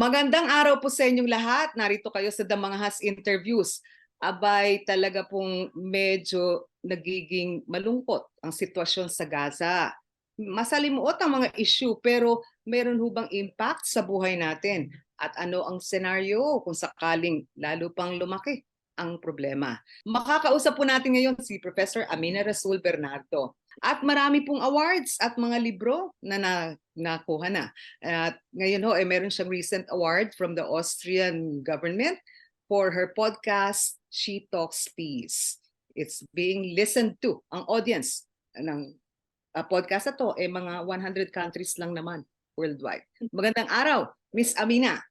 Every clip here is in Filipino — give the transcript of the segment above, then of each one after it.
Magandang araw po sa inyong lahat. Narito kayo sa Damangahas Interviews. Abay, talaga pong medyo nagiging malungkot ang sitwasyon sa Gaza. Masalimuot ang mga issue pero meron hubang impact sa buhay natin? At ano ang senaryo kung sakaling lalo pang lumaki ang problema? Makakausap po natin ngayon si Professor Amina Rasul Bernardo. At marami pong awards at mga libro na nakuha na. At ngayon ho, meron siyang recent award from the Austrian government for her podcast, She Talks Peace. It's being listened to. Ang audience ng podcast na to, mga 100 countries lang naman worldwide. Magandang araw, Miss Amina.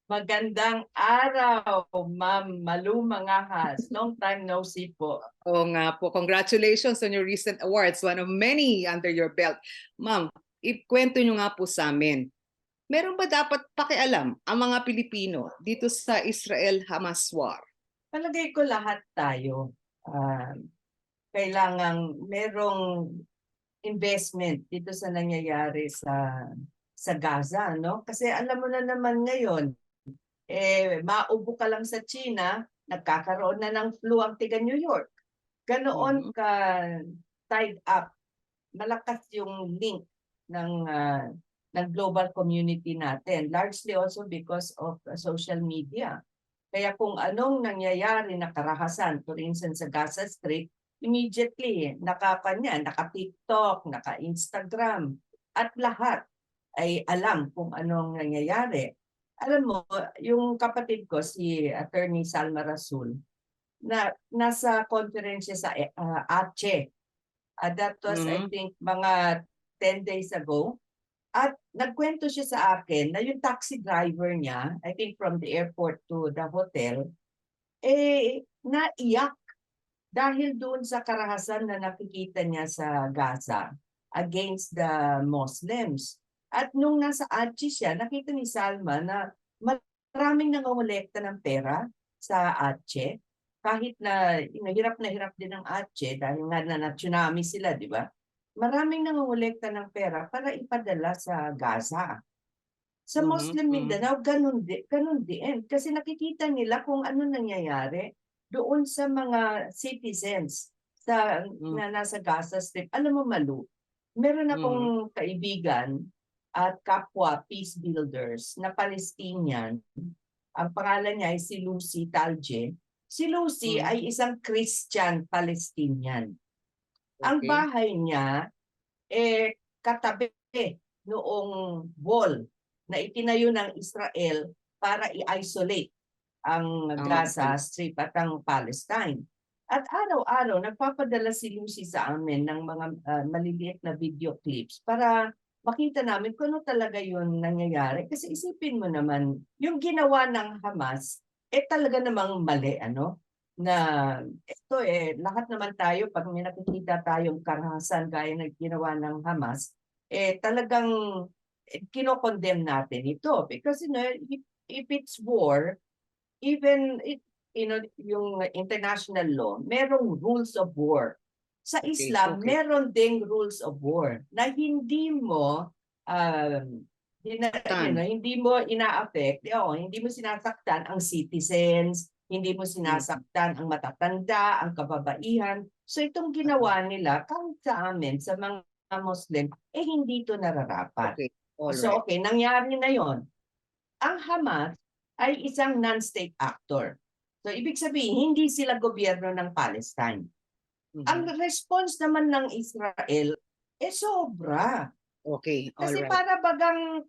Magandang araw, Ma'am Malu Mangahas. Long time no see po. Oo nga po. Congratulations on your recent awards. One of many under your belt. Ma'am, ikwento nyo nga po sa amin. Meron ba dapat pakialam ang mga Pilipino dito sa Israel-Hamas war? Palagay ko lahat tayo. Kailangang merong investment dito sa nangyayari sa Gaza, no? Kasi alam mo na naman ngayon, maubo ka lang sa China, nagkakaroon na ng flu ang tiga New York. Ganoon ka tied up. Malakas yung link ng global community natin, largely also because of social media. Kaya kung anong nangyayari na karahasan, for instance sa Gaza Strip, immediately naka-TikTok, naka-Instagram, at lahat ay alam kung anong nangyayari. Alam mo, yung kapatid ko, si Attorney Salma Rasul, na nasa conference sa Aceh. That was, I think, mga 10 days ago. At nagkwento siya sa akin na yung taxi driver niya, I think from the airport to the hotel, naiyak dahil doon sa karahasan na nakikita niya sa Gaza against the Muslims. At nung nasa Aceh siya, nakita ni Salma na maraming nangongolekta ng pera sa Aceh. Kahit na hirap din ang Aceh dahil nga na tsunami sila, di ba? Maraming nangongolekta ng pera para ipadala sa Gaza. Sa Muslim Mindanao, ganun din. Kasi nakikita nila kung ano nangyayari doon sa mga citizens na nasa Gaza Strip. Alam mo, Malu, meron akong kaibigan at kapwa peace builders na Palestinian. Ang pangalan niya ay si Lucy Talje. Si Lucy ay isang Christian Palestinian. Okay. Ang bahay niya katabi noong wall na itinayo ng Israel para i-isolate ang Gaza Strip at ang Palestine. At araw-araw nagpapadala si Lucy sa amin ng mga maliliit na video clips para makita namin kung ano talaga yun nangyayari. Kasi isipin mo naman, yung ginawa ng Hamas, talaga namang mali, ano? Na ito lahat naman tayo, pag may nakikita tayong karahasan gaya ng ginawa ng Hamas, talagang kinokondemn natin ito. Because if it's war, even yung international law, merong rules of war. Sa Islam, meron ding rules of war na hindi mo hindi mo ina-affect, hindi mo sinasaktan ang citizens, hindi mo sinasaktan ang matatanda, ang kababaihan. So itong ginawa nila, kahit sa amin, sa mga Muslim, hindi ito nararapat. Okay. So nangyari na yon. Ang Hamas ay isang non-state actor. So ibig sabihin, hindi sila gobyerno ng Palestine. Ang response naman ng Israel, sobra. Okay, Kasi para bagang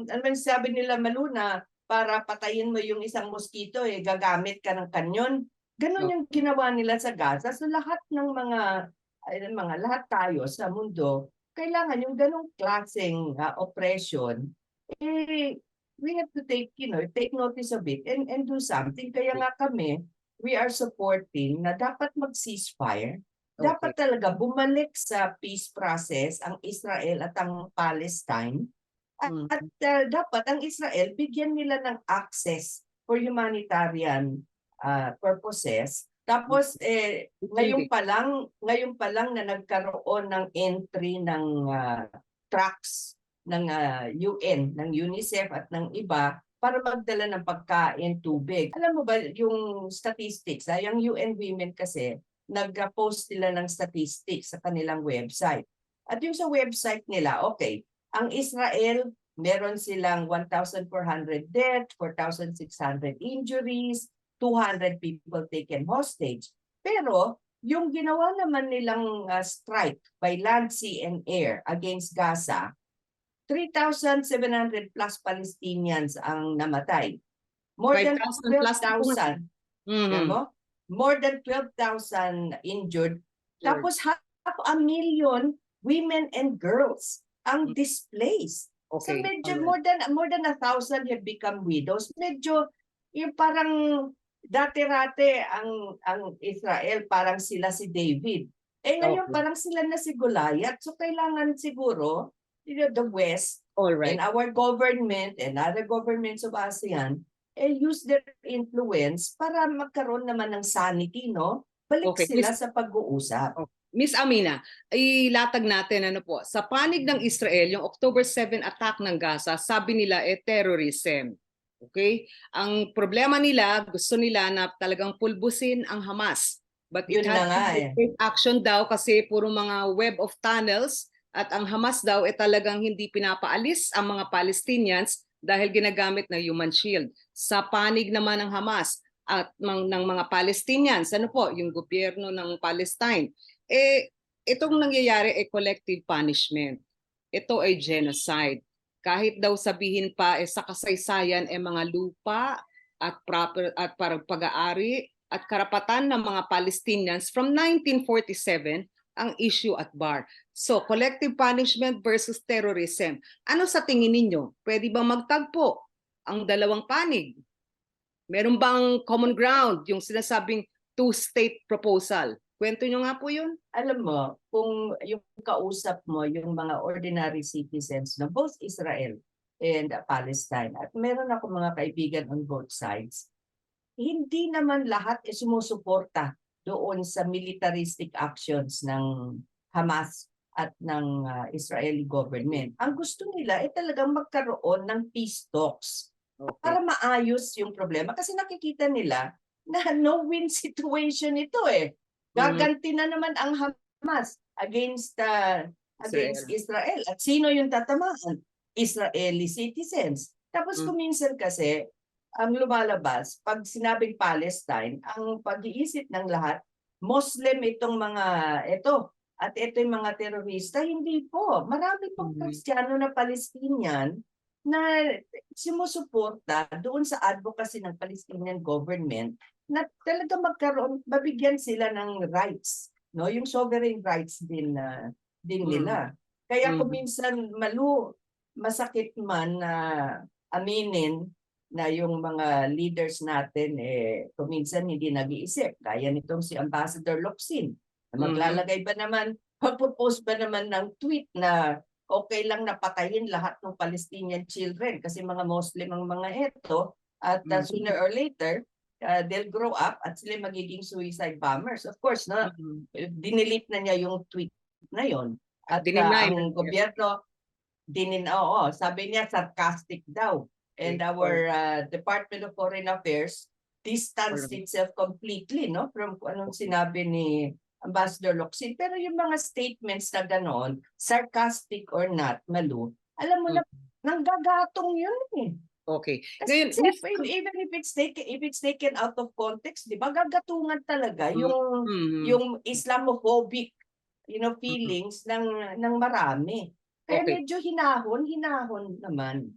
ano sabi nila, Maluna, para patayin mo yung isang mosquito, gagamit ka ng kanyon. Ganon yung ginawa nila sa Gaza. So lahat ng lahat tayo sa mundo, kailangan yung ganong klaseng oppression, we have to take notice of it and do something. Kaya nga kami, we are supporting na dapat mag-ceasefire. Dapat talaga bumalik sa peace process ang Israel at ang Palestine. At dapat ang Israel bigyan nila ng access for humanitarian purposes. Tapos ngayon pa lang na nagkaroon ng entry ng trucks UN, ng UNICEF at ng iba para magdala ng pagkain, tubig. Alam mo ba yung statistics, yung UN Women kasi nag-post sila ng statistics sa kanilang website. At yung sa website nila, okay, ang Israel, meron silang 1,400 deaths, 4,600 injuries, 200 people taken hostage. Pero yung ginawa naman nilang strike by land, sea, and air against Gaza, 3,700 plus Palestinians ang namatay. More than 5,000 plus po. 12,000. Alam mo? More than 12,000 injured. Tapos 500,000 women and girls ang displaced. So Okay. medyo Alright. more than 1,000 have become widows. Medyo yung parang dati-rate ang Israel parang sila si David. Ngayon Okay. parang sila na si Goliath. So kailangan siguro the West Alright. and our government and other governments of ASEAN use their influence para magkaroon naman ng sanity, no? Balik Okay. sila sa pag-uusap. Miss Amina, ilatag natin ano po, sa panig ng Israel, yung October 7 attack ng Gaza, sabi nila terrorism. Okay? Ang problema nila, gusto nila na talagang pulbusin ang Hamas. But it Yun has na nga to take action daw kasi puro mga web of tunnels at ang Hamas daw talagang hindi pinapaalis ang mga Palestinians dahil ginagamit na human shield. Sa panig naman ng Hamas at ng mga Palestinians, ano po, yung gobyerno ng Palestine, itong nangyayari ay collective punishment. Ito ay genocide. Kahit daw sabihin pa sa kasaysayan ay mga lupa at proper at parang pag-aari at karapatan ng mga Palestinians from 1947 ang issue at bar. So, collective punishment versus terrorism. Ano sa tingin ninyo? Pwede bang magtagpo ang dalawang panig? Meron bang common ground yung sinasabing two-state proposal? Kwento nyo nga po yun. Alam mo, kung yung kausap mo, yung mga ordinary citizens ng both Israel and Palestine, at meron ako mga kaibigan on both sides, hindi naman lahat sumusuporta doon sa militaristic actions ng Hamas at ng Israeli government. Ang gusto nila ay talagang magkaroon ng peace talks para maayos yung problema. Kasi nakikita nila na no-win situation ito eh. Gaganti na naman ang Hamas against Israel. At sino yung tatamaan? Israeli citizens. Tapos kuminsan kasi, ang lumalabas, pag sinabing Palestine, ang pag-iisip ng lahat, Muslim itong mga ito. At ito yung mga terorista, hindi po. Marami pong Kristiyano na Palestinian na sumusuporta doon sa advocacy ng Palestinian government na talaga mabigyan sila ng rights, no? Yung sovereign rights din nila. Kaya kung minsan masakit man na aminin na yung mga leaders natin kuminsan hindi nag-iisip. Kaya nitong si Ambassador Locsin, na maglalagay ba naman, magpo-post ba naman ng tweet na okay lang napatayin lahat ng Palestinian children kasi mga Muslim ang mga ito at sooner or later they'll grow up at sila magiging suicide bombers. Of course, no, dinelete na niya yung tweet na yon. At ang gobyerno sabi niya sarcastic daw. And our Department of Foreign Affairs distanced itself completely, no, from anong sinabi ni Ambassador Locsin. Pero yung mga statements na gano'n, sarcastic or not, Malu, alam mo na, nanggagatong yun eh. Okay. Kasi even if it's taken out of context, di ba, gagatungan talaga yung Islamophobic feelings ng marami. Kaya medyo hinahon naman.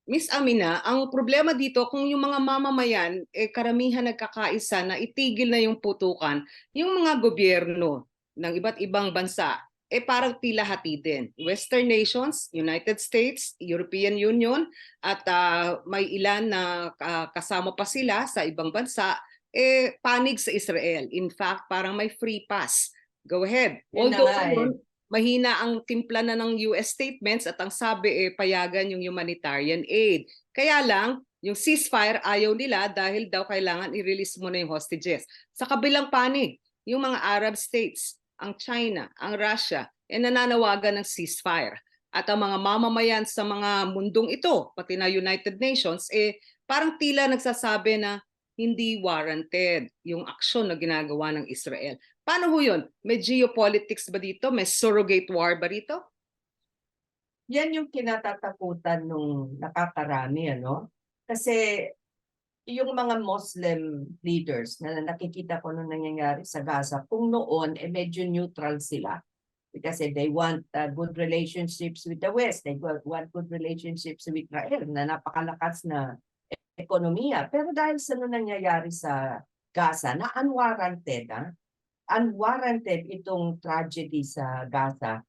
Miss Amina, ang problema dito kung yung mga mamamayan karamihan nagkakaisa na itigil na yung putukan, yung mga gobyerno ng iba't ibang bansa parang tila hati din. Western nations, United States, European Union at may ilan na kasama pa sila sa ibang bansa panig sa Israel. In fact, parang may free pass. Go ahead. Although mahina ang timpla na ng US statements at ang sabi payagan yung humanitarian aid. Kaya lang, yung ceasefire ayaw nila dahil daw kailangan i-release muna yung hostages. Sa kabilang panig, yung mga Arab states, ang China, ang Russia, nananawagan ng ceasefire. at ang mga mamamayan sa mga mundong ito, pati na United Nations, parang tila nagsasabi na hindi warranted yung aksyon na ginagawa ng Israel. Paano ho yun? May geopolitics ba dito? May surrogate war ba dito? Yan yung kinatatakutan nung nakakarami, ano? Kasi yung mga Muslim leaders na nakikita ko nung nangyayari sa Gaza, kung noon, medyo neutral sila. Kasi they want good relationships with the West. They want good relationships with Israel na napakalakas na ekonomiya. Pero dahil sa nung nangyayari sa Gaza, na unwarranted, unwarranted itong tragedy sa Gaza,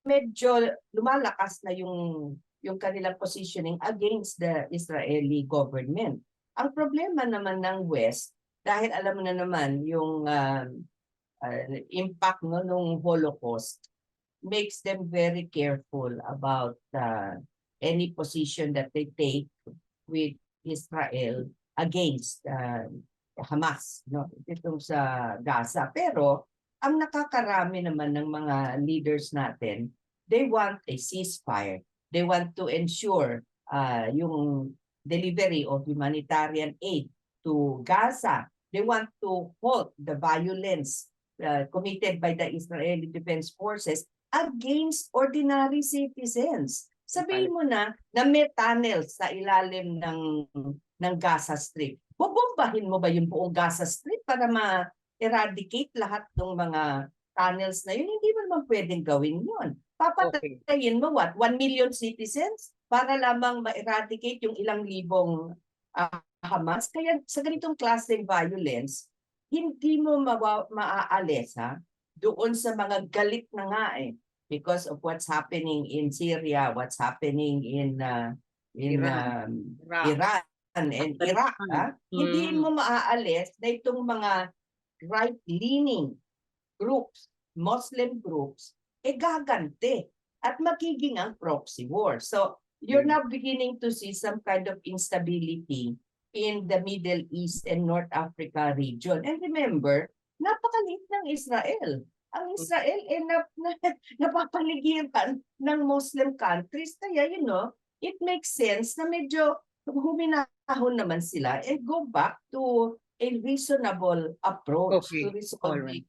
medyo lumalakas na yung kanilang positioning against the Israeli government. Ang problema naman ng West, dahil alam mo na naman yung impact nung Holocaust, makes them very careful about any position that they take with Israel against Hamas, no? Itong sa Gaza. Pero ang nakakarami naman ng mga leaders natin, they want a ceasefire. They want to ensure yung delivery of humanitarian aid to Gaza. They want to halt the violence committed by the Israeli Defense Forces against ordinary citizens. Sabihin mo na may tunnels sa ilalim ng Gaza Strip. Bobombahin mo ba yung buong Gaza Strip para ma-eradicate lahat ng mga tunnels na yun? Hindi mo naman pwedeng gawin yun. Papatayin mo what? 1 million citizens para lamang ma-eradicate yung ilang libong Hamas? Kaya sa ganitong klaseng violence, hindi mo maaalis doon sa mga galit na nga because of what's happening in Syria, what's happening in Iran and Iraq. Hindi mo maaalis na itong mga right-leaning groups, Muslim groups, gagante at magiging ang proxy war. So you're now beginning to see some kind of instability in the Middle East and North Africa region. And remember, napakaliit ng Israel. Ang Israel napapaligiran ng Muslim countries. Kaya, it makes sense na medyo huminahon naman sila and go back to a reasonable approach to resolving.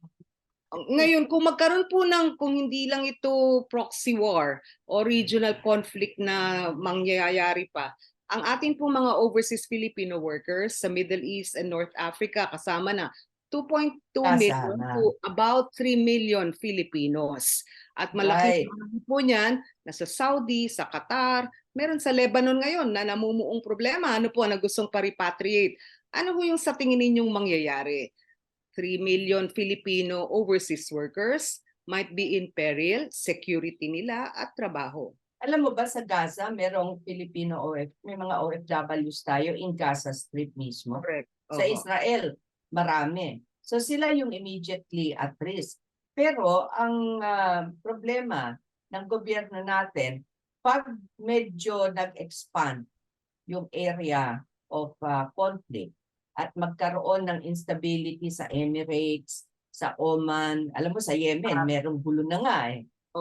Ngayon, kung magkaroon po kung hindi lang ito proxy war o regional conflict na mangyayari pa, ang ating po mga overseas Filipino workers sa Middle East and North Africa, kasama na 2.2 million to about 3 million Filipinos. At malaki po niyan, nasa Saudi, sa Qatar, meron sa Lebanon ngayon na namumuong problema. Ano po ang gustong pa-repatriate? Ano po yung sa tingin ninyong mangyayari? 3 million Filipino overseas workers might be in peril, security nila at trabaho. Alam mo ba sa Gaza, merong may mga OFWs tayo in Gaza Strip mismo. Correct. Sa Israel, marami. So sila yung immediately at risk. Pero ang problema ng gobyerno natin, pag medyo nag-expand yung area of conflict at magkaroon ng instability sa Emirates, sa Oman, alam mo sa Yemen, merong gulo na nga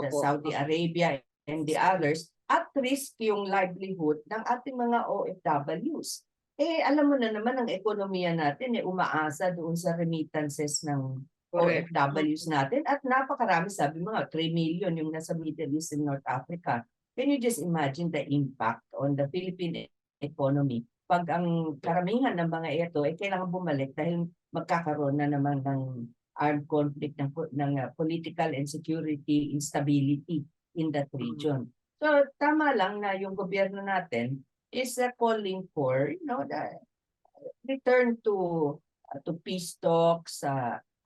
sa Saudi Arabia and the others, at risk yung livelihood ng ating mga OFWs. Alam mo na naman ang ekonomiya natin umaasa doon sa remittances ng OFWs natin at napakarami, sabi mga 3 million yung nasa Middle East and North Africa. Can you just imagine the impact on the Philippine economy pag ang karamihan ng mga ito kailangan bumalik dahil magkakaroon na naman ng armed conflict ng political and security instability in that region. So tama lang na yung gobyerno natin is calling for the return to peace talks,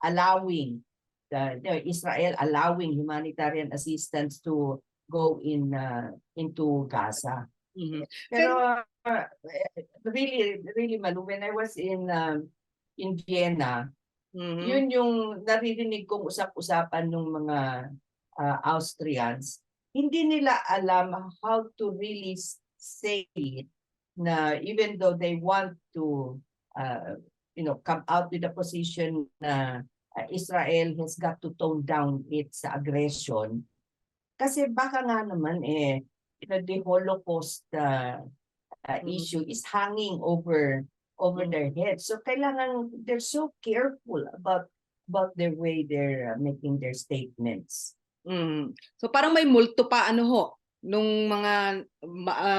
allowing Israel allowing humanitarian assistance to go into Gaza. Pero really Malu, when I was in Vienna, yun yung naririnig kong usap-usapan ng mga Austrians. Hindi nila alam how to really say it na even though they want to come out with a position na Israel has got to tone down its aggression, Kasi baka nga naman the Holocaust Mhm. issue is hanging over their heads. So kailangan they're so careful about their way they're making their statements. So parang may multo pa ano ho nung mga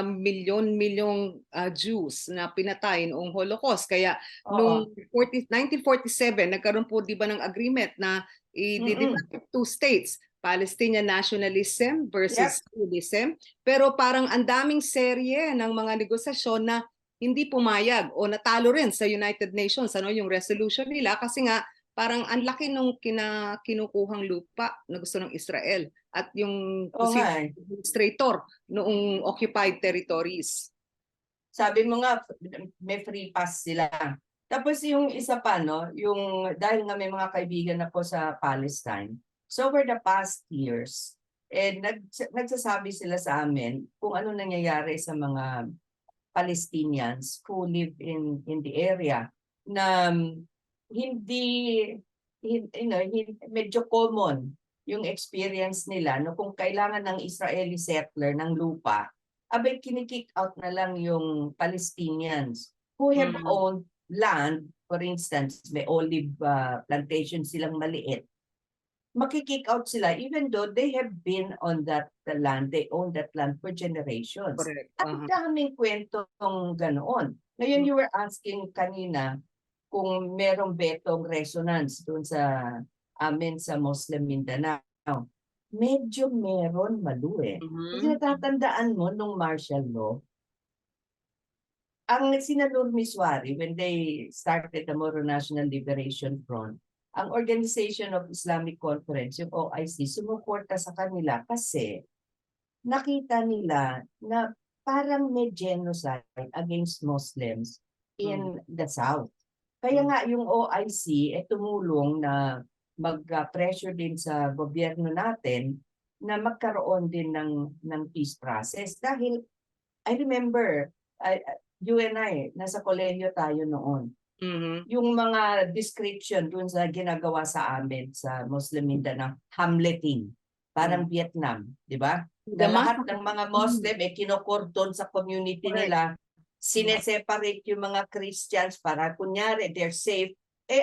milyon-milyong Jews na pinatay noong Holocaust. Kaya Oo. nung 1947 nagkaroon po 'di ba ng agreement na Mm-mm. i-develop two states, Palestinian nationalism Yep. versus Zionism. Pero parang ang daming serye ng mga negosasyon na hindi pumayag o natalo rin sa United Nations ano yung resolution nila kasi nga parang ang laki nung kinukuhang lupa na gusto ng Israel at yung Oo nga posibleng administrator noong occupied territories. Sabi mo nga, may free pass sila. Tapos yung isa pa, no, yung dahil nga may mga kaibigan ako sa Palestine, so over the past years, nagsasabi sila sa amin kung ano nangyayari sa mga Palestinians who live in the area na hindi, medyo common yung experience nila no kung kailangan ng Israeli settler ng lupa, abay kinikick out na lang yung Palestinians who have Mm. owned land. For instance, may olive plantation silang maliit, makikick out sila even though they have been on that land, they own that land for generations. Correct. Ang daming kwentong ganoon. Ngayon, you were asking kanina kung merong betong resonance doon sa amin sa Muslim Mindanao. Medyo meron, Malu eh. Kasi Mhm. natatandaan mo nung martial law, ang sinalur Miswari, when they started the Moro National Liberation Front, ang Organization of Islamic Conference, yung OIC, sumuporta sa kanila kasi nakita nila na parang may genocide against Muslims Mhm. in the South. Kaya Mhm. nga yung OIC tumulong na mag-pressure din sa gobyerno natin na magkaroon din ng peace process. Dahil I remember, you and I, nasa kolehiyo tayo noon. Mhm. Yung mga description dun sa ginagawa sa amin sa Muslim Mindanao, Hamleting, Mhm. parang Vietnam, di ba? Na The lahat massacre. ng mga Mhm. Muslim kinokordon sa community Correct. nila, Mhm. sineseparate yung mga Christians para kunyari they're safe,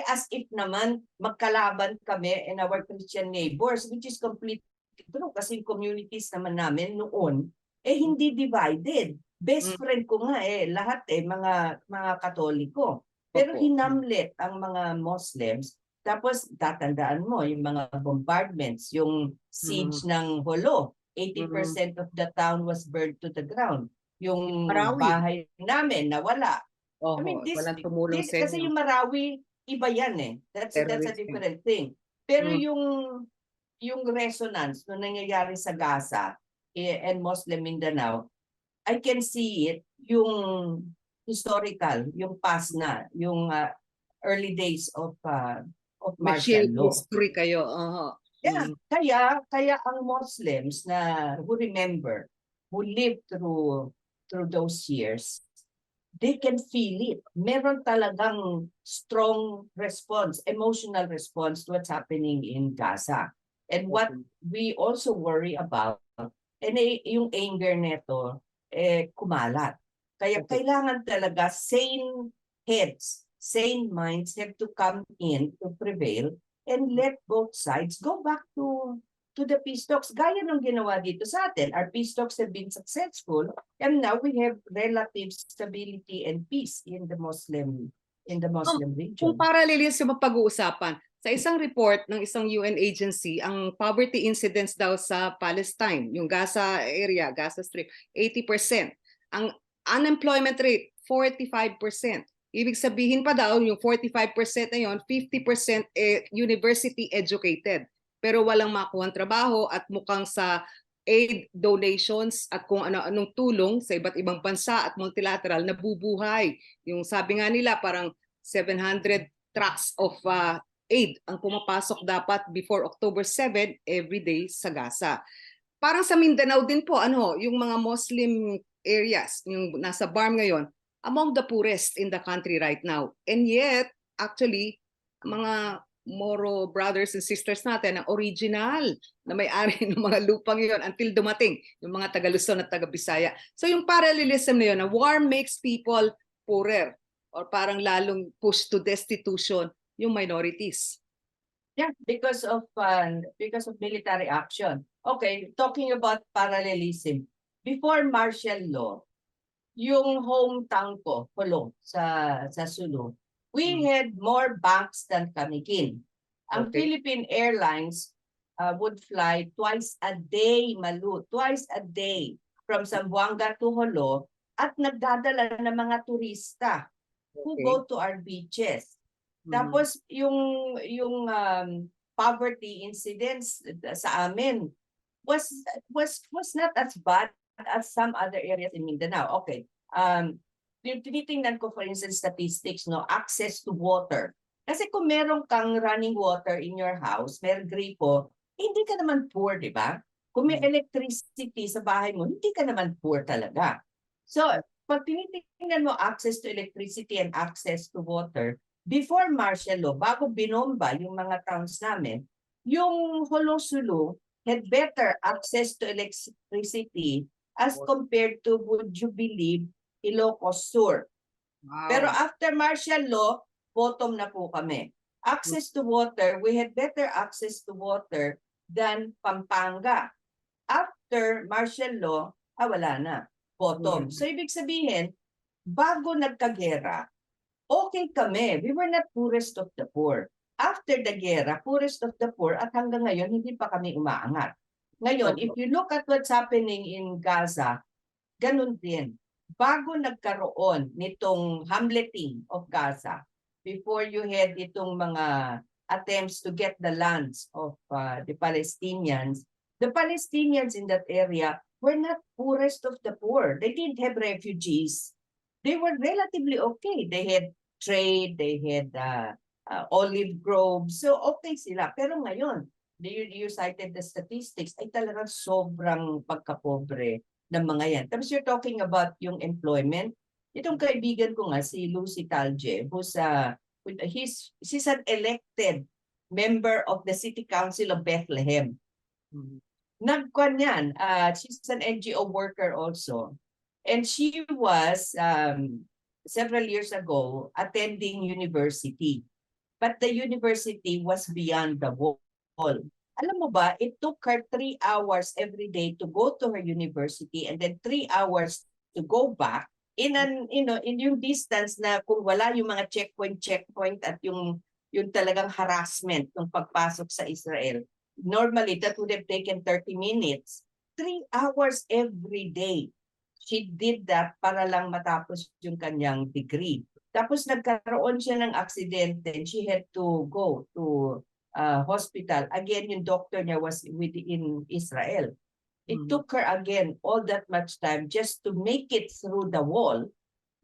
as if naman magkalaban kami and our Christian neighbors, which is completely true kasi yung communities naman namin noon, hindi divided. Best Mhm. friend ko nga lahat mga Katoliko. Pero Opo. hinamlet ang mga Muslims. Tapos tatandaan mo yung mga bombardments, yung siege Mhm. ng Holo. Mhm. 80% of the town was burned to the ground. Yung Marawi. bahay namin nawala. I Oho, mean, walang tumulong sa kasi inyo. yung Marawi, iba yan That's a Terrorism. different thing. Pero Mhm. yung resonance no nangyayari sa Gaza and Muslim Mindanao, I can see it, yung historical, yung past na, yung early days of May martial shared law. history kayo. Oho. Yeah, Mhm. kaya ang Muslims na who remember, who lived through those years, they can feel it. Meron talagang strong response, emotional response to what's happening in Gaza. And what Okay. we also worry about, yung anger neto, kumalat. Kaya Okay. kailangan talaga sane heads, sane minds have to come in to prevail and let both sides go back to the peace talks. Gaya ng ginawa dito sa atin. Our peace talks have been successful and now we have relative stability and peace in the Muslim Kung region. paralelin sa mapag-uusapan, sa isang report ng isang UN agency, ang poverty incidence daw sa Palestine, yung Gaza area, Gaza Strip, 80%. Ang unemployment rate, 45%. Ibig sabihin pa daw, yung 45% na yun, 50% university educated. Pero walang makuha trabaho at mukhang sa aid donations at kung ano-anong tulong sa iba't ibang bansa at multilateral nabubuhay. Yung sabi nga nila parang 700 trucks of aid ang pumapasok dapat before October 7 every day sa Gaza. Parang sa Mindanao din po, yung mga Muslim areas, yung nasa BARM ngayon, among the poorest in the country right now. And yet, actually, mga Moro brothers and sisters natin na original na may-ari ng mga lupang yon until dumating yung mga taga Luzon at taga Bisaya. So yung parallelism na yun, na war makes people poorer or parang lalong push to destitution yung minorities. Yeah, because of military action. Okay, talking about parallelism. Before martial law, yung hometown ko, Jolo, sa Sulu, we had more banks than Kamikin. Ang Okay. Philippine Airlines would fly twice a day, Malu, twice a day from Zamboanga to Jolo at nagdadala ng mga turista who Okay. go to our beaches. Mhm. Tapos yung poverty incidents sa amin was not as bad as some other areas in Mindanao. Okay. Yung tinitingnan ko, for instance, statistics, no, access to water. Kasi kung meron kang running water in your house, meron gripo, hindi ka naman poor, di ba? Kung may electricity sa bahay mo, hindi ka naman poor talaga. So, pag tinitingnan mo access to electricity and access to water, before martial law, bago binomba yung mga towns namin, yung Jolo-Sulu had better access to electricity as compared to, would you believe, Ilocos Sur. Wow. Pero after martial law, bottom na po kami. Access to water, we had better access to water than Pampanga. After martial law, wala na. Bottom. So ibig sabihin, bago nagkagera, okay kami. We were not poorest of the poor. After the gera, poorest of the poor at hanggang ngayon, hindi pa kami umaangat. Ngayon, if you look at what's happening in Gaza, ganun din. Bago nagkaroon nitong hamleting of Gaza, before you had itong mga attempts to get the lands of the Palestinians in that area were not poorest of the poor. They didn't have refugees. They were relatively okay. They had trade, they had olive groves. So okay sila. Pero ngayon, you cited the statistics, ay talagang sobrang pagkapobre ng mga yan. Tapos you're talking about yung employment. Itong kaibigan ko nga, si Lucy Talje, she's an elected member of the City Council of Bethlehem. Nagkuhan yan. She's an NGO worker also. And she was, several years ago, attending university. But the university was beyond the wall. Alam mo ba, it took her 3 hours every day to go to her university and then 3 hours to go back in yung distance na kung wala yung mga checkpoint at yung talagang harassment ng pagpasok sa Israel. Normally, that would have taken 30 minutes. 3 hours every day. She did that para lang matapos yung kanyang degree. Tapos nagkaroon siya ng aksidente and she had to go to hospital. Again, yung doctor niya was within Israel. It took her again all that much time just to make it through the wall,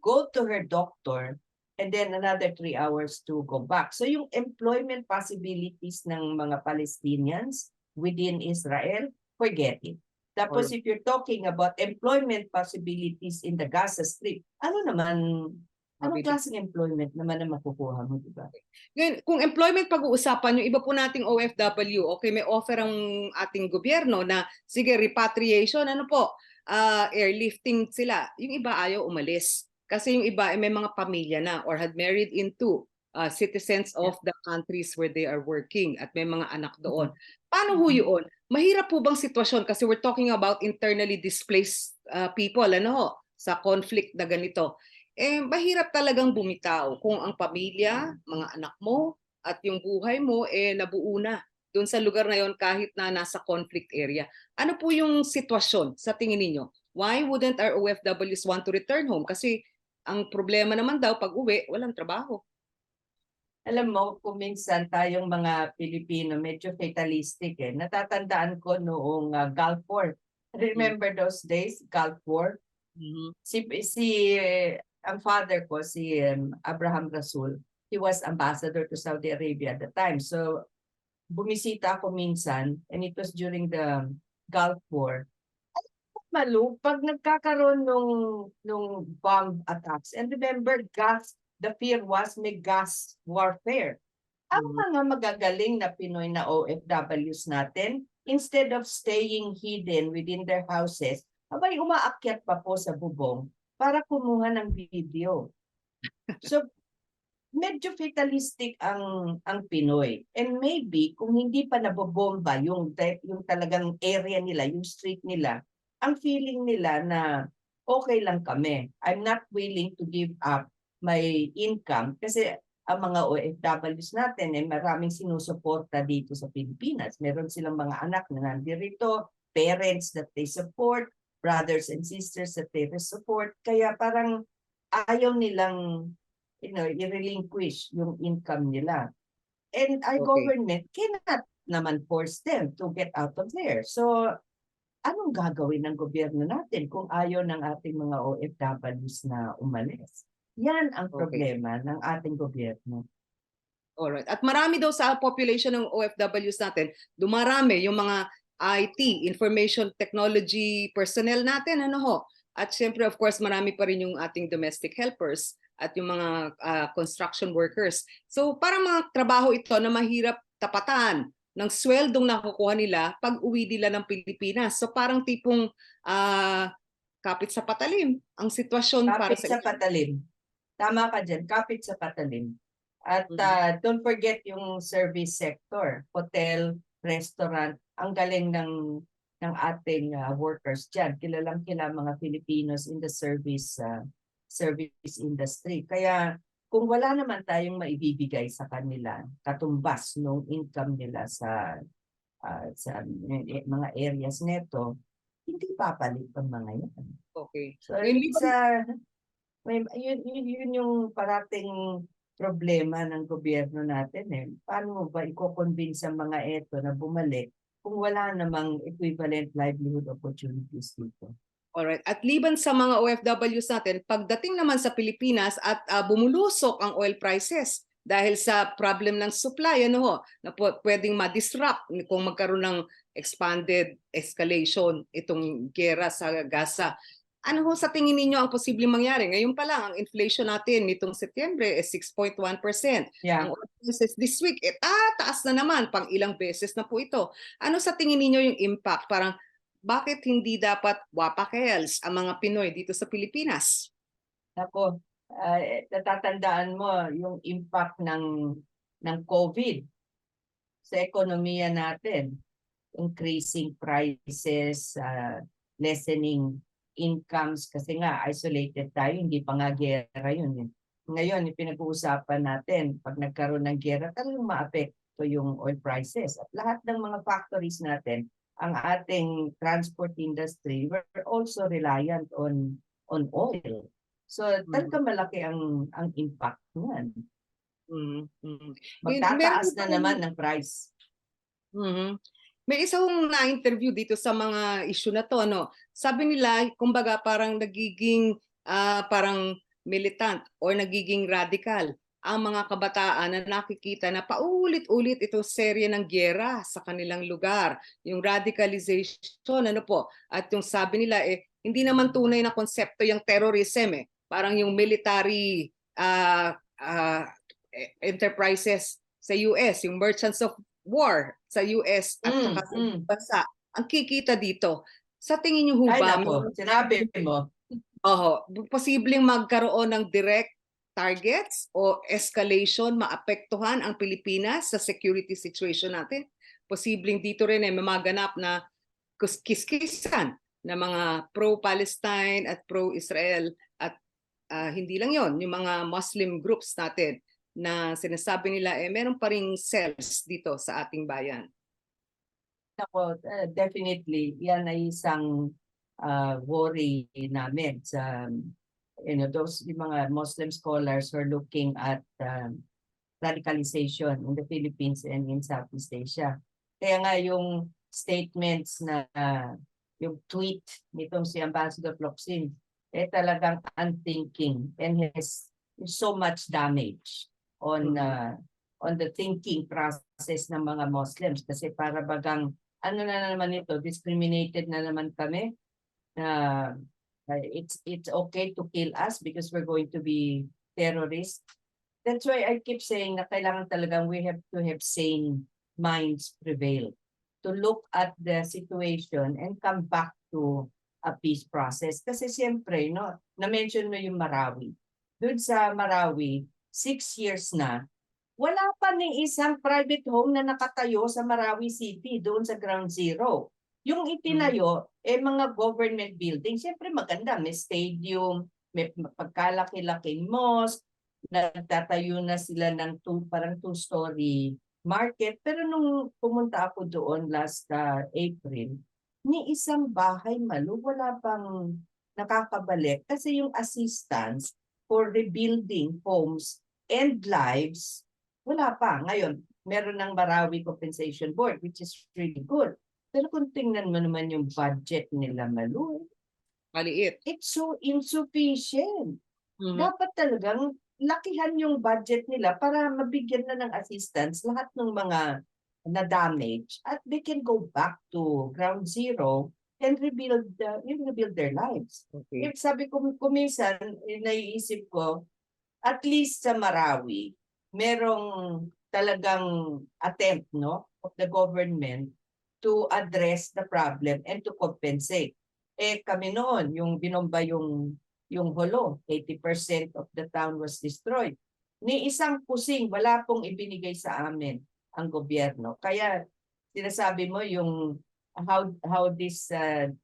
go to her doctor, and then another 3 hours to go back. So yung employment possibilities ng mga Palestinians within Israel, forget it. Tapos if you're talking about employment possibilities in the Gaza Strip, anong klaseng employment naman na makukuha mo, diba? Ngayon, kung employment pag-uusapan, yung iba po nating OFW, okay, may offer ang ating gobyerno na, sige, repatriation, airlifting sila. Yung iba ayaw umalis. Kasi yung iba may mga pamilya na or had married into citizens of the countries where they are working at may mga anak doon. Paano ho yun? Mahirap po bang sitwasyon? Kasi we're talking about internally displaced people, sa conflict na ganito. Mahirap talagang bumitaw kung ang pamilya, mga anak mo, at yung buhay mo, nabuo na doon sa lugar na yon kahit na nasa conflict area. Ano po yung sitwasyon sa tingin ninyo? Why wouldn't our OFWs want to return home? Kasi ang problema naman daw pag uwi, walang trabaho. Alam mo, kung minsan tayong mga Pilipino, medyo fatalistic eh. Natatandaan ko noong Gulf War. Remember those days, Gulf War? Ang father ko, si Abraham Rasul, he was ambassador to Saudi Arabia at the time. So, bumisita ako minsan, and it was during the Gulf War. Malu, pag nagkakaroon nung bomb attacks, and remember, the fear was may gas warfare. ang Mm. mga magagaling na Pinoy na OFWs natin, instead of staying hidden within their houses, abay umaakyat pa po sa bubong para kumuha ng video. So, medyo fatalistic ang Pinoy. And maybe kung hindi pa nabobomba yung talagang area nila, yung street nila, ang feeling nila na okay lang kami. I'm not willing to give up my income kasi ang mga OFWs natin ay maraming sinusuporta dito sa Pilipinas. Meron silang mga anak na nandirito, parents that they support, brothers and sisters that they support. Kaya parang ayaw nilang i-relinquish yung income nila. And our Okay. government cannot naman force them to get out of there. So, anong gagawin ng gobyerno natin kung ayaw ng ating mga OFWs na umalis? Yan ang Okay. problema ng ating gobyerno. Alright. At marami daw sa population ng OFWs natin, dumarami yung mga IT, information technology personnel natin, ano ho. At syempre, of course, marami pa rin yung ating domestic helpers at yung mga construction workers. So parang mga trabaho ito na mahirap tapatan ng sweldong nakukuha nila pag uwi nila ng Pilipinas. So parang tipong kapit sa patalim ang sitwasyon para Kapit sa sa patalim. Tama ka dyan, kapit sa patalim. At don't forget yung service sector, hotel, restaurant, ang galing ng ating workers dyan. Kilalang mga Filipinos in the service industry. Kaya kung wala naman tayong maibibigay sa kanila, katumbas ng income nila sa mga areas neto, hindi papalit ang mga yan. Okay. So yun yung parating problema ng gobyerno natin eh. Paano mo ba i-convince ang mga eto na bumalik kung wala namang equivalent livelihood opportunities dito? Alright. At liban sa mga OFWs natin, pagdating naman sa Pilipinas at bumulusok ang oil prices dahil sa problem ng supply, ano ho, na pwedeng ma-disrupt kung magkaroon ng expanded escalation itong gera sa Gaza. Ano ho sa tingin ninyo ang posibleng mangyari? Ngayon pa lang, ang inflation natin nitong Setyembre is 6.1%. Yeah. Ang oil prices this week, taas na naman, pang ilang beses na po ito. Ano sa tingin ninyo yung impact? Parang bakit hindi dapat wapakels ang mga Pinoy dito sa Pilipinas? Ako, natatandaan mo yung impact ng COVID sa ekonomiya natin. Increasing prices, lessening incomes kasi nga isolated tayo, hindi pa nga gera yun. Ngayon, pinag-uusapan natin, pag nagkaroon ng gera, talagang maapekto yung oil prices. At lahat ng mga factories natin, ang ating transport industry, we're also reliant on oil. So talagang malaki ang impact niyan. Magtataas na naman ng price. May isang na-interview dito sa mga issue na to, no? Sabi nila, kumbaga parang nagiging parang militant or nagiging radical ang mga kabataan na nakikita na paulit-ulit itong serye ng giyera sa kanilang lugar. Yung radicalization, ano po? At yung sabi nila, hindi naman tunay na konsepto yung terrorism. Parang yung military enterprises sa US, yung merchants of war sa US at saka sa bansa, ang kikita dito. Sa tingin niyo ho Ay ba? nako, sinabi mo. Posibleng magkaroon ng direct targets o escalation, maapektuhan ang Pilipinas sa security situation natin? Posibleng dito rin mamaganap na kiskisan na mga pro-Palestine at pro-Israel at hindi lang yon, yung mga Muslim groups natin na sinasabi nila meron pa ring cells dito sa ating bayan. Ako, definitely, yan ay isang worry namin sa those yung mga Muslim scholars who are looking at radicalization in the Philippines and in Southeast Asia. Kaya nga yung statements na yung tweet nitong si Ambassador Locsin talagang unthinking and has so much damage on the thinking process ng mga Muslims kasi para bagang ano na naman ito, discriminated na naman kami na it's okay to kill us because we're going to be terrorists. That's why I keep saying na kailangan talagang we have to have sane minds prevail to look at the situation and come back to a peace process. Kasi siyempre, no, na-mention mo yung Marawi. Doon sa Marawi, 6 years na, wala pa ni isang private home na nakatayo sa Marawi City, doon sa Ground Zero. Yung itinayo, mga government building, siyempre maganda, may stadium, may pagkalaki-laking mosque, nagtatayo na sila ng parang two-story market. Pero nung pumunta ako doon last April, ni isang bahay Malu, wala pang nakakabalik kasi yung assistance for rebuilding homes and lives, wala pa. Ngayon, meron ng Marawi Compensation Board, which is really good. Pero kung tingnan mo naman yung budget nila Malu, Maliit. it's so insufficient. Mhm. Dapat talagang lakihan yung budget nila para mabigyan na ng assistance lahat ng mga na-damage at they can go back to ground zero and rebuild their lives. Okay. Sabi ko, kuminsan, naiisip ko, at least sa Marawi, merong talagang attempt, no, of the government to address the problem and to compensate. Kami noon, yung binomba yung Holo, 80% of the town was destroyed. Ni isang kusing, wala pong ibinigay sa amin ang gobyerno. Kaya sinasabi mo yung how this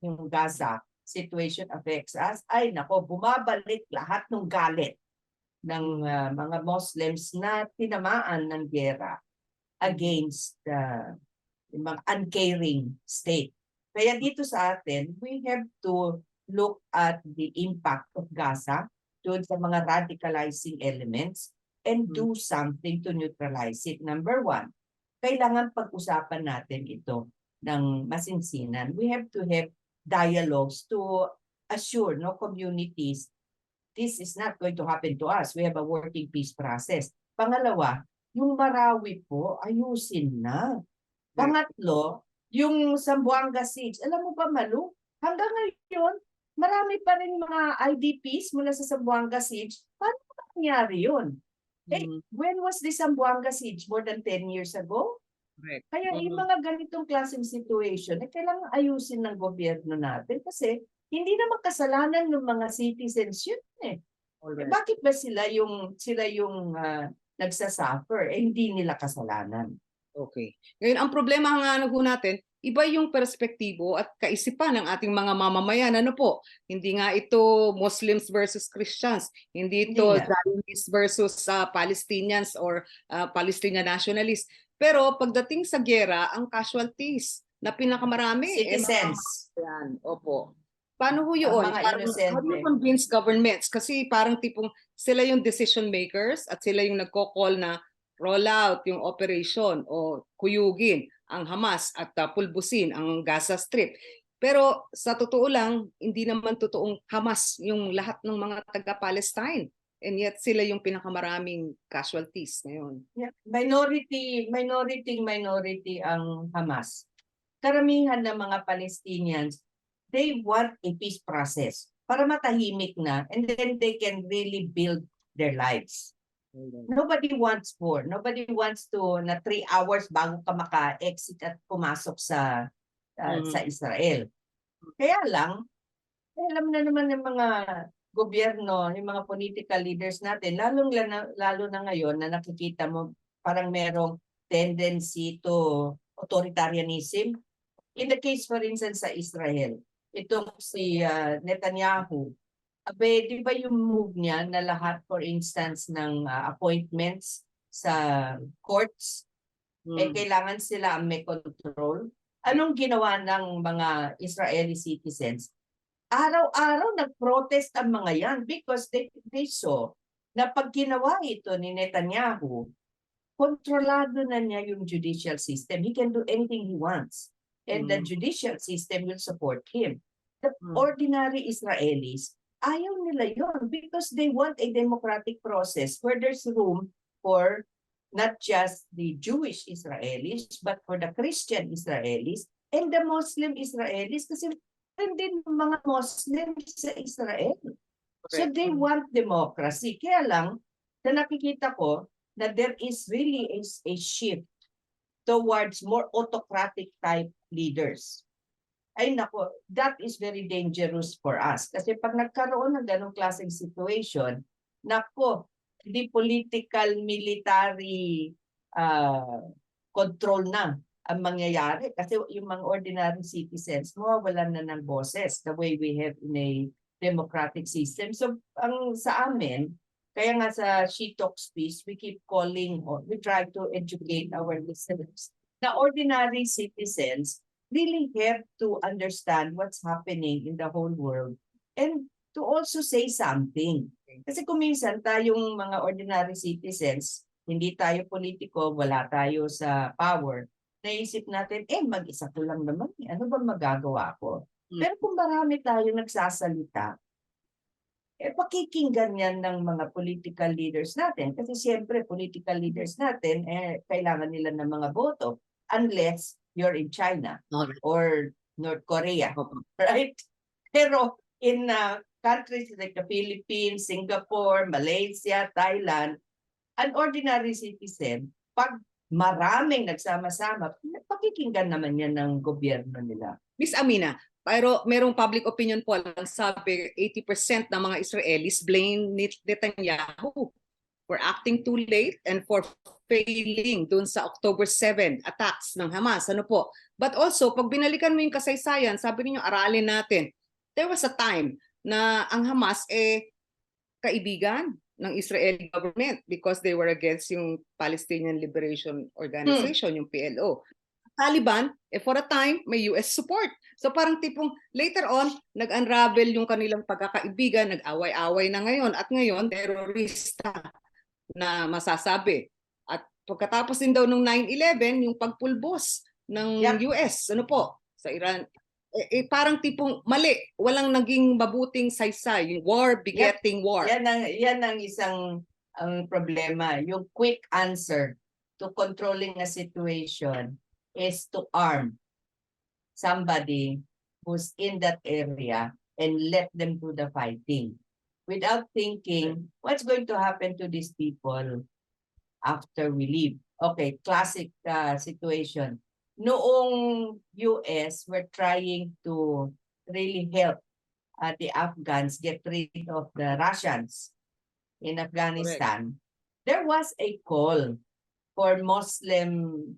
yung Gaza situation affects us, ay nako, bumabalik lahat ng galit ng mga Muslims na tinamaan ng gera against yung mga uncaring state. Kaya dito sa atin, we have to look at the impact of Gaza doon sa mga radicalizing elements and do something to neutralize it. Number one, kailangan pag-usapan natin ito ng masinsinan. We have to have dialogues to assure communities this is not going to happen to us. We have a working peace process. Pangalawa, yung Marawi po, ayusin na. Pangatlo, yung Zamboanga siege. Alam mo ba, Malu, hanggang ngayon, marami pa rin mga IDPs mula sa Zamboanga siege. Paano nangyari yun? When was the Zamboanga siege? More than 10 years ago? Correct. Kaya yung mga ganitong klaseng situation, kailangan ayusin ng gobyerno natin kasi hindi naman kasalanan ng mga citizens yun eh. Bakit ba sila yung nagsasuffer? Hindi nila kasalanan. Okay. Ngayon, ang problema nga natin, iba yung perspektibo at kaisipan ng ating mga mamamayan. Ano po? Hindi nga ito Muslims versus Christians. Hindi ito Zionists versus Palestinians or Palestinian nationalists. Pero pagdating sa gera, ang casualties na pinakamarami. Citizens. Opo. Paano ho yun? Mga innocent. How do you convince governments? Kasi parang tipong sila yung decision makers at sila yung nagko-call na roll out yung operation o kuyugin ang Hamas at pulbusin ang Gaza Strip. Pero sa totoo lang, hindi naman totoong Hamas yung lahat ng mga taga-Palestine. And yet sila yung pinakamaraming casualties ngayon. Yeah. Minority ang Hamas. Karamihan ng mga Palestinians, they want a peace process para matahimik na and then they can really build their lives. Nobody wants war. Nobody wants to na 3 hours bago ka maka-exit at pumasok sa Israel. Kaya lang, alam na naman ng mga gobyerno, yung mga political leaders natin, lalo na ngayon na nakikita mo parang merong tendency to authoritarianism. In the case, for instance, sa Israel, itong si Netanyahu, di ba yung move niya na lahat, for instance, ng appointments sa courts, kailangan sila may control? Anong ginawa ng mga Israeli citizens? Araw-araw nag-protest ang mga yan because they saw na pag ginawa ito ni Netanyahu, kontrolado na niya yung judicial system. He can do anything he wants. And the judicial system will support him. The ordinary Israelis, ayaw nila yun because they want a democratic process where there's room for not just the Jewish Israelis, but for the Christian Israelis and the Muslim Israelis kasi din mga Muslim sa Israel. So they want democracy. Kaya lang, na nakikita ko na there is really a shift towards more autocratic type leaders. Ay nako, that is very dangerous for us. Kasi pag nagkaroon ng ganong klaseng situation, nako, hindi political, military control na ang mangyayari. Kasi yung mga ordinary citizens, mawawalan na ng boses the way we have in a democratic system. So ang sa amin, kaya nga sa She Talks Peace, we keep calling, or we try to educate our listeners na ordinary citizens really have to understand what's happening in the whole world and to also say something. Kasi kung minsan tayong mga ordinary citizens, hindi tayo politiko, wala tayo sa power, naisip natin, mag-isa ko lang naman, ano ba magagawa ko? Pero kung marami tayo nagsasalita, pakikinggan yan ng mga political leaders natin. Kasi siyempre, political leaders natin, kailangan nila ng mga boto unless you're in China or North Korea, right? Pero in countries like the Philippines, Singapore, Malaysia, Thailand, an ordinary citizen, pag maraming nagsama-sama, pakikinggan naman yan ng gobyerno nila. Miss Amina, pero merong public opinion poll ang sabi 80% ng mga Israelis blame Netanyahu for acting too late and for failing dun sa October 7 attacks ng Hamas. Ano po? But also, pag binalikan mo yung kasaysayan, sabi niyo aralin natin, there was a time na ang Hamas kaibigan ng Israeli government because they were against yung Palestinian Liberation Organization, yung PLO. Taliban, for a time, may US support. So parang tipong later on, nag-unravel yung kanilang pagkakaibigan, nag-away-away na ngayon. At ngayon, terorista na masasabi. At pagkatapos din daw nung 9/11, yung pagpulbos ng US, ano po, sa Iran, parang tipong mali, walang naging mabuting saysay, yung war begetting war. Yan ang isang ang problema, yung quick answer to controlling a situation is to arm somebody who's in that area and let them do the fighting without thinking what's going to happen to these people after we leave. Okay, classic situation. Noong US were trying to really help the Afghans get rid of the Russians in Afghanistan. Correct. There was a call for Muslim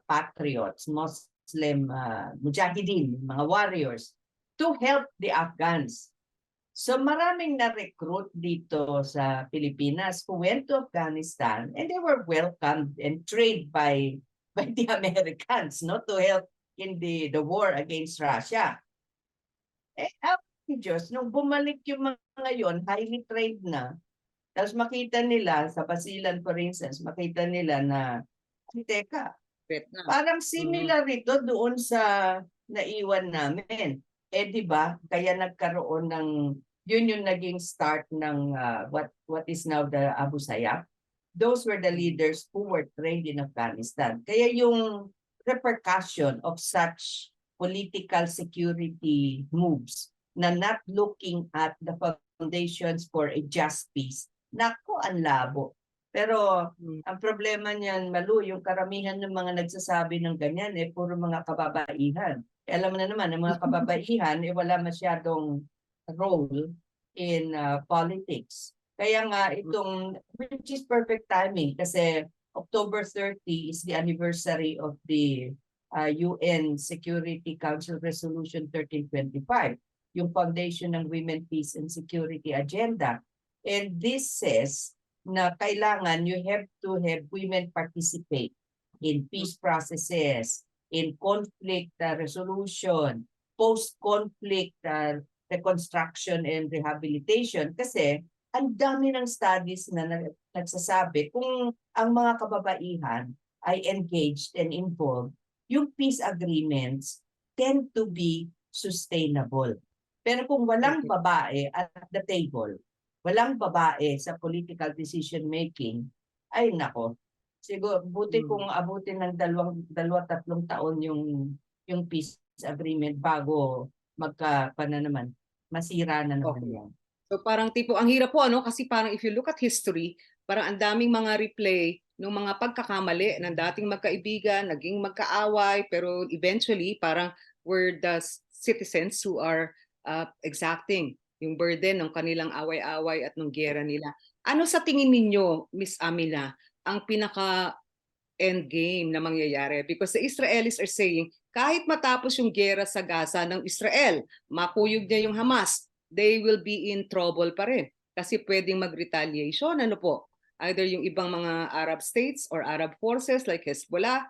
patriots, Muslim mujahideen, mga warriors, to help the Afghans. So maraming na-recruit dito sa Pilipinas who went to Afghanistan and they were welcomed and trained by the Americans, no, to help in the war against Russia. Diyos, nung bumalik yung mga yon, highly trained na, tapos makita nila, sa Basilan for instance, makita nila na, teka, parang similar ito doon sa naiwan namin. Di ba? Kaya nagkaroon ng, yun yung naging start ng what is now the Abu Sayyaf. Those were the leaders who were trained in Afghanistan. Kaya yung repercussion of such political security moves na not looking at the foundations for a just peace, nako, ang labo. Pero ang problema niyan, Malu, yung karamihan ng mga nagsasabi ng ganyan, puro mga kababaihan. Alam mo na naman, ang mga kababaihan, wala masyadong role in politics. Kaya nga itong, which is perfect timing, kasi October 30 is the anniversary of the UN Security Council Resolution 1325, yung foundation ng Women, Peace and Security Agenda. And this says na kailangan you have to have women participate in peace processes, in conflict resolution, post-conflict reconstruction and rehabilitation. Kasi ang dami ng studies na nagsasabi kung ang mga kababaihan ay engaged and involved, yung peace agreements tend to be sustainable. Pero kung walang babae at the table, walang babae sa political decision making, ay nako. Siguro buti kung abutin ng 2-3 taon yung peace agreement bago masira na naman yan. So parang tipo ang hirap po ano kasi parang if you look at history, parang ang daming mga replay ng mga pagkakamali ng dating magkaibigan, naging magkaaway, pero eventually parang we're the citizens who are exacting yung burden ng kanilang away-away at ng giyera nila. Ano sa tingin ninyo, Miss Amina, ang pinaka endgame na mangyayari? Because the Israelis are saying, kahit matapos yung giyera sa Gaza ng Israel, makuyog niya yung Hamas, they will be in trouble pa rin. Kasi pwedeng mag-retaliation, ano po? Either yung ibang mga Arab states or Arab forces like Hezbollah,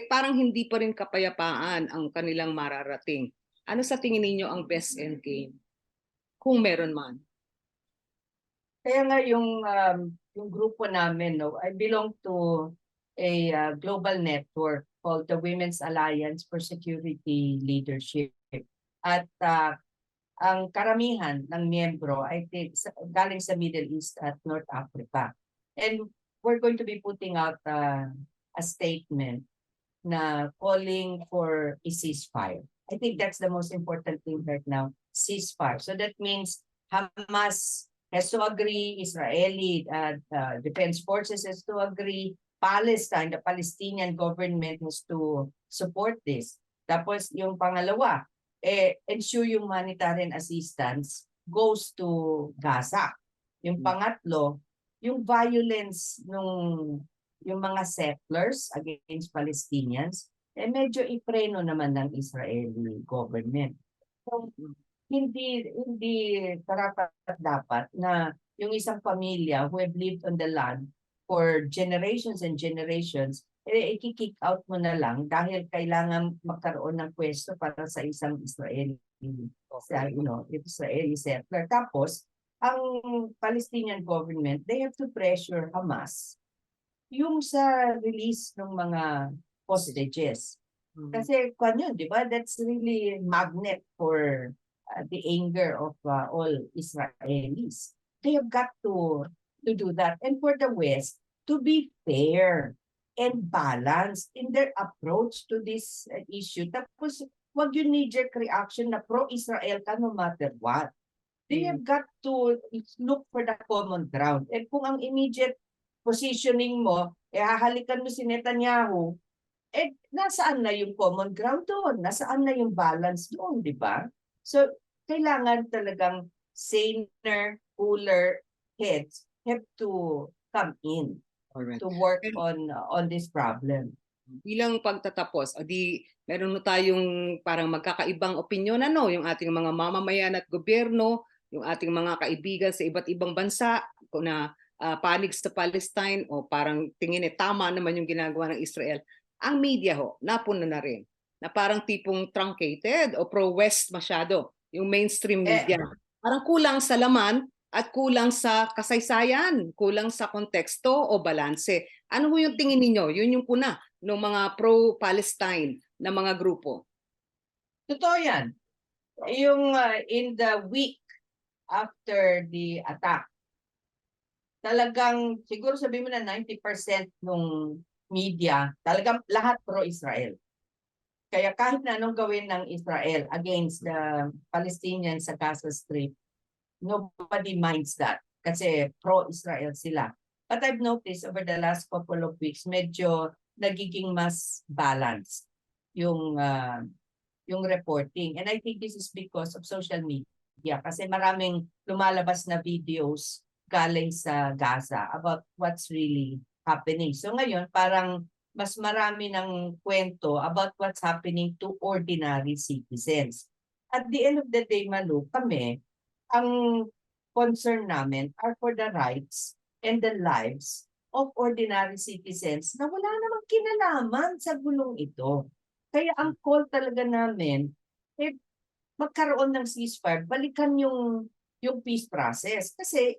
parang hindi pa rin kapayapaan ang kanilang mararating. Ano sa tingin ninyo ang best endgame? Kung meron man. Kaya nga yung grupo namin, no, I belong to a global network called the Women's Alliance for Security Leadership. At ang karamihan ng miyembro ay galing sa Middle East at North Africa. And we're going to be putting out a statement na calling for a ceasefire. I think that's the most important thing right now, ceasefire. So that means Hamas has to agree, Israeli defense forces has to agree, Palestine, the Palestinian government has to support this. Tapos yung pangalawa, ensure yung humanitarian assistance goes to Gaza. Yung pangatlo, yung violence yung mga settlers against Palestinians, medyo ipreno naman ng Israeli government. So, hindi karapat dapat na yung isang pamilya who have lived on the land for generations and generations, i-kick out mo na lang dahil kailangan magkaroon ng pwesto para sa isang Israeli, Israeli settler. Tapos, ang Palestinian government, they have to pressure Hamas yung sa release ng mga hostages. Kasi yun, di ba? That's really magnet for the anger of all Israelis. They have got to do that. And for the West, to be fair and balanced in their approach to this issue. Tapos, wag yung knee-jerk reaction na pro-Israel ka no matter what. They have got to look for the common ground. And kung ang immediate positioning mo, hahalikan mo si Netanyahu, nasaan na yung common ground doon? Nasaan na yung balance doon, di ba? So, kailangan talagang saner, cooler heads have to come in to work on this problem. Bilang pagtatapos, meron na tayong parang magkakaibang opinyon, yung ating mga mamamayan at gobyerno, yung ating mga kaibigan sa iba't ibang bansa na panig sa Palestine o parang tingin tama naman yung ginagawa ng Israel. Ang media napuna na rin na parang tipong truncated o pro-West masyado yung mainstream media. Parang kulang sa laman at kulang sa kasaysayan, kulang sa konteksto o balanse. Ano yung tingin ninyo? Yun yung puna ng mga pro-Palestine na mga grupo. Totoo yan. Yung in the week after the attack, talagang siguro sabihin mo na 90% ng media, talagang lahat pro-Israel. Kaya kahit na anong gawin ng Israel against the Palestinians sa Gaza Strip, nobody minds that kasi pro-Israel sila. But I've noticed over the last couple of weeks, medyo nagiging mas balanced yung reporting. And I think this is because of social media kasi maraming lumalabas na videos galing sa Gaza about what's really happening. So ngayon, parang mas marami ng kwento about what's happening to ordinary citizens. At the end of the day, Malu, kami, ang concern namin are for the rights and the lives of ordinary citizens na wala namang kinalaman sa gulong ito. Kaya ang call talaga namin, magkaroon ng ceasefire, balikan yung peace process. Kasi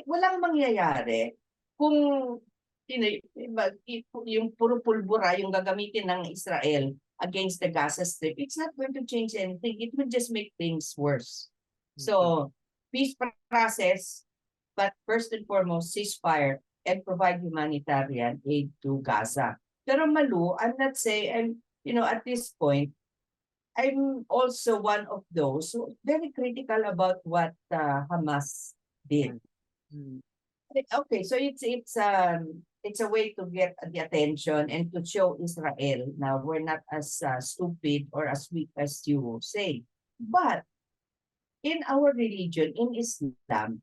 walang mangyayari kung yung puro pulbura yung gagamitin ng Israel against the Gaza Strip. It's not going to change anything. It will just make things worse. So, peace process, but first and foremost, ceasefire and provide humanitarian aid to Gaza. Pero Malu, I'm not saying, at this point, I'm also one of those who very critical about what Hamas did. Okay, so it's a way to get the attention and to show Israel now we're not as stupid or as weak as you say. But in our religion, in Islam,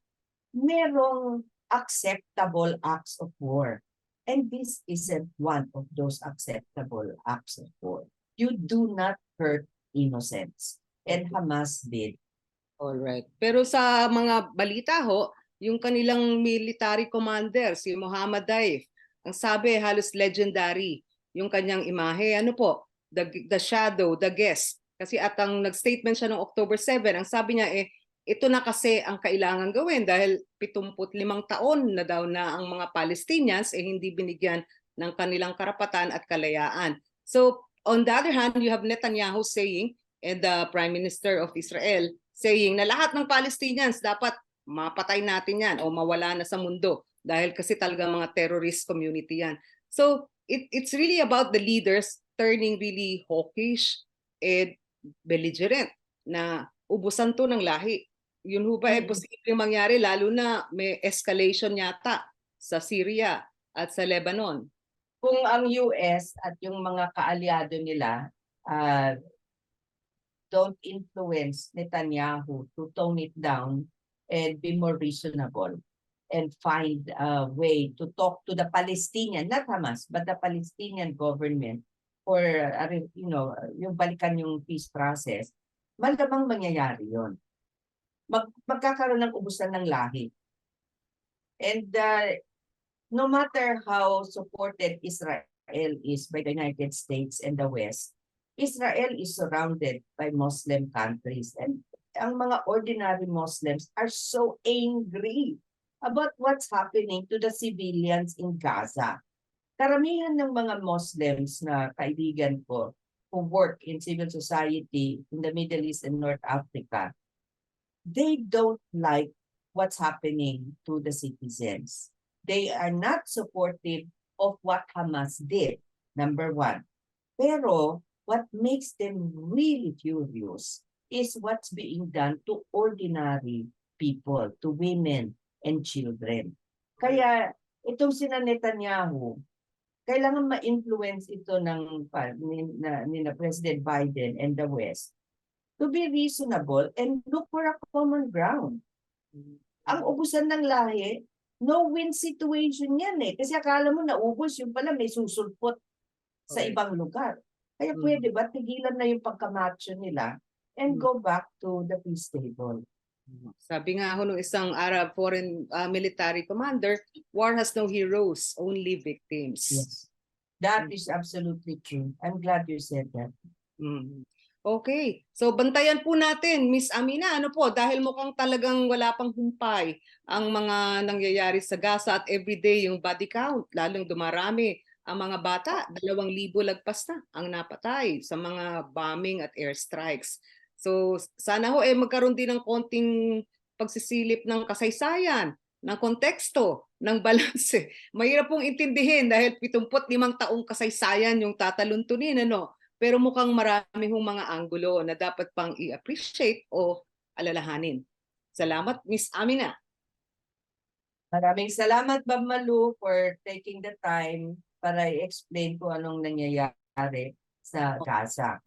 merong acceptable acts of war. And this isn't one of those acceptable acts of war. You do not hurt innocents. And Hamas did. Alright. Pero sa mga balita ho, yung kanilang military commander, si Mohammad Daif, ang sabi halos legendary yung kanyang imahe. Ano po? The shadow, the guest. Kasi at ang nag-statement siya noong October 7, ang sabi niya ito na kasi ang kailangan gawin dahil 75 taon na daw na ang mga Palestinians hindi binigyan ng kanilang karapatan at kalayaan. So on the other hand, you have Netanyahu saying, and the Prime Minister of Israel saying na lahat ng Palestinians dapat mapatay natin yan o mawala na sa mundo dahil kasi talaga mga terrorist community yan. So it's really about the leaders turning really hawkish and belligerent na ubusan to ng lahi. Yun ho ba posibleng mangyari lalo na may escalation yata sa Syria at sa Lebanon? Kung ang US at yung mga kaalyado nila don't influence Netanyahu to tone it down and be more reasonable and find a way to talk to the Palestinian, not Hamas, but the Palestinian government for, yung balikan yung peace process, malamang mangyayari yon. Magkakaroon ng ubusan ng lahi. And no matter how supported Israel is by the United States and the West, Israel is surrounded by Muslim countries. And ang mga ordinary Muslims are so angry about what's happening to the civilians in Gaza. Karamihan ng mga Muslims na kaibigan ko who work in civil society in the Middle East and North Africa, they don't like what's happening to the citizens. They are not supportive of what Hamas did, number one. Pero what makes them really furious is what's being done to ordinary people, to women and children. Kaya itong sina Netanyahu, kailangan ma-influence ito ni President Biden and the West to be reasonable and look for a common ground. Ang ubusan ng lahi, no-win situation yan eh. Kasi akala mo naubos, yung pala may susulpot sa ibang lugar. Kaya pwede ba tigilan na yung pagkamacho nila and go back to the peace table? Sabi nga ho ng isang Arab foreign military commander, war has no heroes, only victims. Yes. That is absolutely true. I'm glad you said that. Okay. So bantayan po natin, Miss Amina, ano po, dahil mukhang talagang wala pang humpay ang mga nangyayari sa Gaza at everyday yung body count, lalong dumarami ang mga bata, 2,000 lagpas na ang napatay sa mga bombing at airstrikes. So sana ho magkaroon din ng konting pagsisilip ng kasaysayan, ng konteksto, ng balanse. Mahirap pong intindihin dahil 75 taong kasaysayan yung tataluntunin, ano? Pero mukhang marami hong mga anggulo na dapat pang i-appreciate o alalahanin. Salamat, Miss Amina. Maraming salamat, Ma'am Malu, for taking the time para i-explain ko anong nangyayari sa Gaza.